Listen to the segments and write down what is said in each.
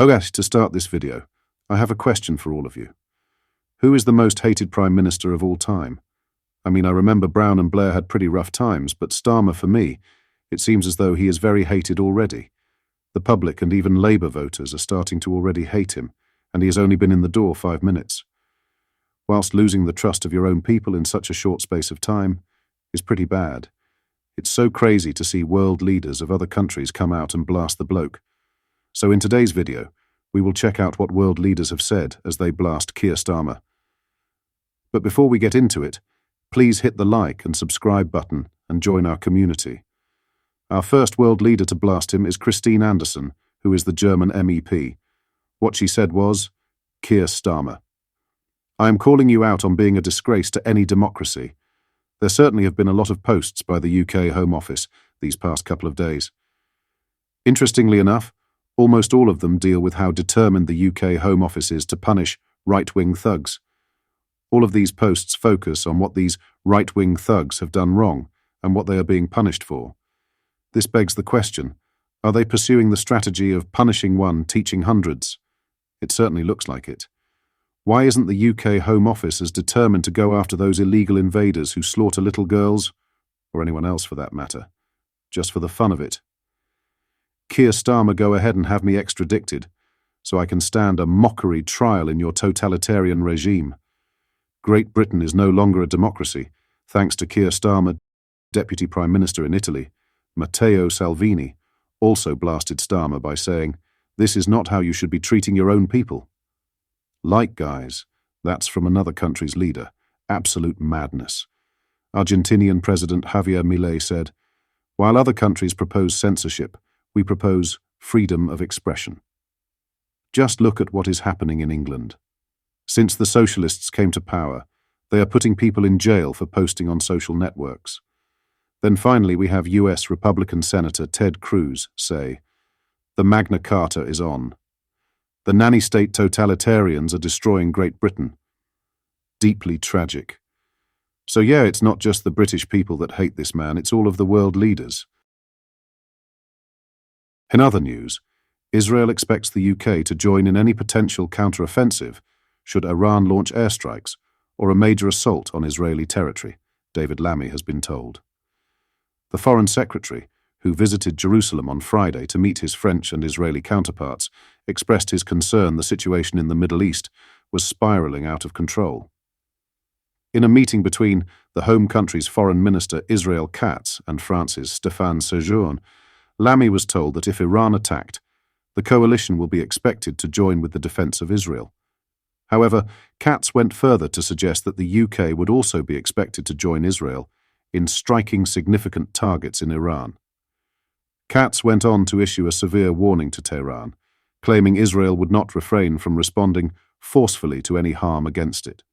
Okay, to start this video, I have a question for all of you. Who is the most hated Prime Minister of all time? I remember Brown and Blair had pretty rough times, but Starmer, for me, it seems as though he is very hated already. The public and even Labour voters are starting to already hate him, and he has only been in the door 5 minutes. Whilst losing the trust of your own people in such a short space of time is pretty bad. It's so crazy to see world leaders of other countries come out and blast the bloke. So in today's video, we will check out what world leaders have said as they blast Kier Starmer. But before we get into it, please hit the like and subscribe button and join our community. Our first world leader to blast him is Christine Anderson, who is the German MEP. What she said was, Kier Starmer. I am calling you out on being a disgrace to any democracy. There certainly have been a lot of posts by the UK Home Office these past couple of days. Interestingly enough, almost all of them deal with how determined the UK Home Office is to punish right-wing thugs. All of these posts focus on what these right-wing thugs have done wrong and what they are being punished for. This begs the question, are they pursuing the strategy of punishing one, teaching hundreds? It certainly looks like it. Why isn't the UK Home Office as determined to go after those illegal invaders who slaughter little girls, or anyone else for that matter, just for the fun of it? Kier Starmer, go ahead and have me extradited, so I can stand a mockery trial in your totalitarian regime. Great Britain is no longer a democracy, thanks to Kier Starmer. Deputy Prime Minister in Italy, Matteo Salvini, also blasted Starmer by saying, "This is not how you should be treating your own people." Like, guys, that's from another country's leader. Absolute madness. Argentinian President Javier Milei said, "While other countries propose censorship, we propose freedom of expression." Just look at what is happening in England. Since the socialists came to power, they are putting people in jail for posting on social networks. Then finally we have US Republican Senator Ted Cruz say, "The Magna Carta is on. The nanny state totalitarians are destroying Great Britain." Deeply tragic. So yeah, it's not just the British people that hate this man, it's all of the world leaders. In other news, Israel expects the UK to join in any potential counter-offensive should Iran launch airstrikes or a major assault on Israeli territory, David Lammy has been told. The Foreign Secretary, who visited Jerusalem on Friday to meet his French and Israeli counterparts, expressed his concern the situation in the Middle East was spiraling out of control. In a meeting between the home country's Foreign Minister Israel Katz and France's Stéphane Séjourné, Lammy was told that if Iran attacked, the coalition will be expected to join with the defense of Israel. However, Katz went further to suggest that the UK would also be expected to join Israel in striking significant targets in Iran. Katz went on to issue a severe warning to Tehran, claiming Israel would not refrain from responding forcefully to any harm against it.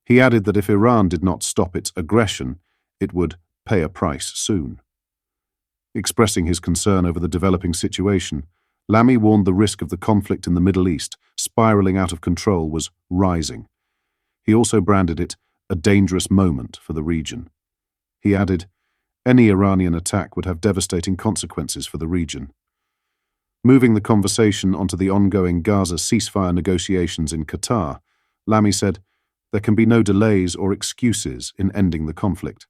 He added that if Iran did not stop its aggression, it would pay a price soon. Expressing his concern over the developing situation, Lammy warned the risk of the conflict in the Middle East spiraling out of control was rising. He also branded it a dangerous moment for the region. He added, any Iranian attack would have devastating consequences for the region. Moving the conversation onto the ongoing Gaza ceasefire negotiations in Qatar, Lammy said, there can be no delays or excuses in ending the conflict.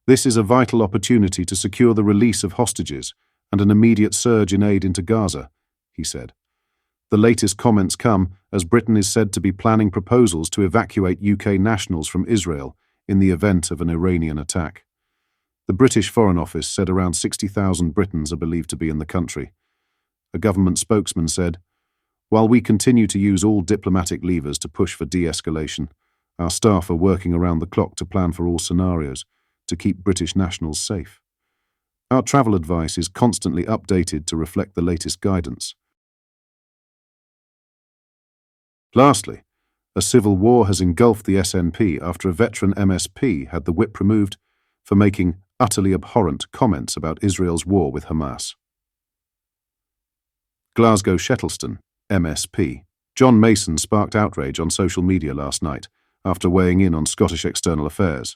This is a vital opportunity to secure the release of hostages and an immediate surge in aid into Gaza, he said. The latest comments come as Britain is said to be planning proposals to evacuate UK nationals from Israel in the event of an Iranian attack. The British Foreign Office said around 60,000 Britons are believed to be in the country. A government spokesman said, while we continue to use all diplomatic levers to push for de-escalation, our staff are working around the clock to plan for all scenarios to keep British nationals safe. Our travel advice is constantly updated to reflect the latest guidance. Lastly, a civil war has engulfed the SNP after a veteran MSP had the whip removed for making utterly abhorrent comments about Israel's war with Hamas. Glasgow Shettleston, MSP. John Mason sparked outrage on social media last night after weighing in on Scottish external affairs.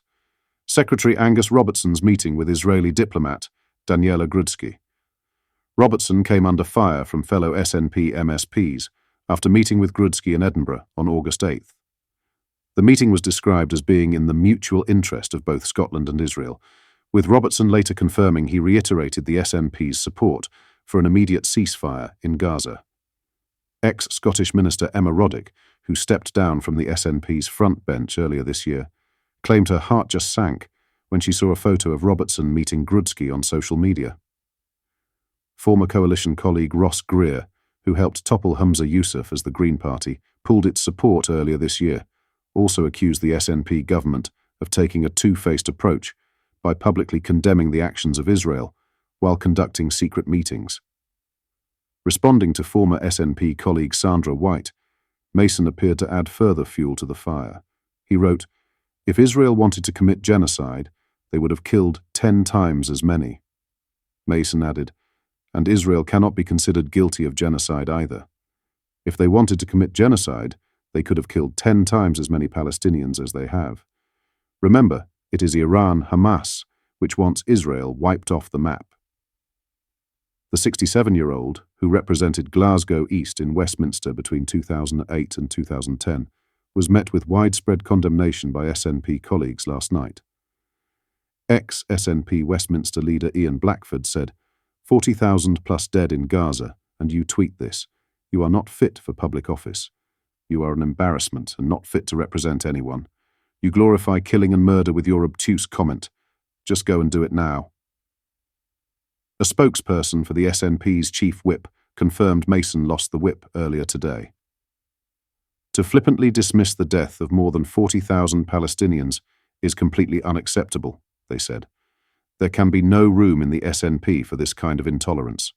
Secretary Angus Robertson's meeting with Israeli diplomat Daniela Grudsky. Robertson came under fire from fellow SNP MSPs after meeting with Grudsky in Edinburgh on August 8th. The meeting was described as being in the mutual interest of both Scotland and Israel, with Robertson later confirming he reiterated the SNP's support for an immediate ceasefire in Gaza. Ex-Scottish Minister Emma Roddick, who stepped down from the SNP's front bench earlier this year, claimed her heart just sank when she saw a photo of Robertson meeting Grudsky on social media. Former coalition colleague Ross Greer, who helped topple Humza Yousaf as the Green Party, pulled its support earlier this year, also accused the SNP government of taking a two-faced approach by publicly condemning the actions of Israel while conducting secret meetings. Responding to former SNP colleague Sandra White, Mason appeared to add further fuel to the fire. He wrote, "If Israel wanted to commit genocide, they would have killed 10 times as many." Mason added, "And Israel cannot be considered guilty of genocide either. If they wanted to commit genocide, they could have killed 10 times as many Palestinians as they have. Remember, it is Iran-Hamas which wants Israel wiped off the map." The 67-year-old, who represented Glasgow East in Westminster between 2008 and 2010, was met with widespread condemnation by SNP colleagues last night. Ex-SNP Westminster leader Ian Blackford said, 40,000 plus dead in Gaza, and you tweet this. You are not fit for public office. You are an embarrassment and not fit to represent anyone. You glorify killing and murder with your obtuse comment. Just go and do it now." A spokesperson for the SNP's chief whip confirmed Mason lost the whip earlier today. To flippantly dismiss the death of more than 40,000 Palestinians is completely unacceptable, they said. There can be no room in the SNP for this kind of intolerance.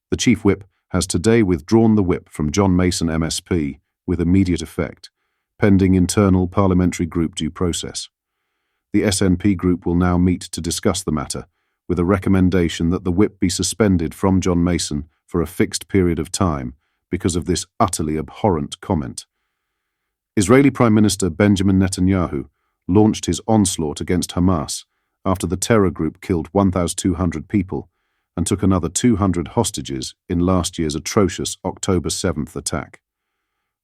The chief whip has today withdrawn the whip from John Mason MSP with immediate effect, pending internal parliamentary group due process. The SNP group will now meet to discuss the matter, with a recommendation that the whip be suspended from John Mason for a fixed period of time because of this utterly abhorrent comment. Israeli Prime Minister Benjamin Netanyahu launched his onslaught against Hamas after the terror group killed 1,200 people and took another 200 hostages in last year's atrocious October 7th attack.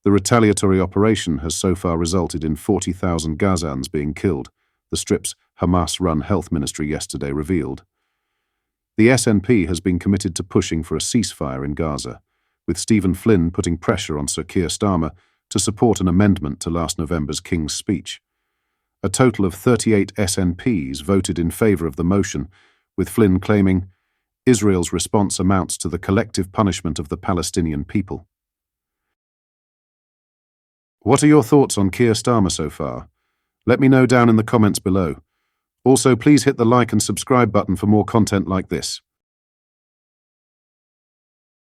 The retaliatory operation has so far resulted in 40,000 Gazans being killed, the Strip's Hamas-run health ministry yesterday revealed. The SNP has been committed to pushing for a ceasefire in Gaza, with Stephen Flynn putting pressure on Sir Keir Starmer to support an amendment to last November's King's Speech. A total of 38 SNPs voted in favour of the motion, with Flynn claiming, "Israel's response amounts to the collective punishment of the Palestinian people." What are your thoughts on Keir Starmer so far? Let me know down in the comments below. Also, please hit the like and subscribe button for more content like this.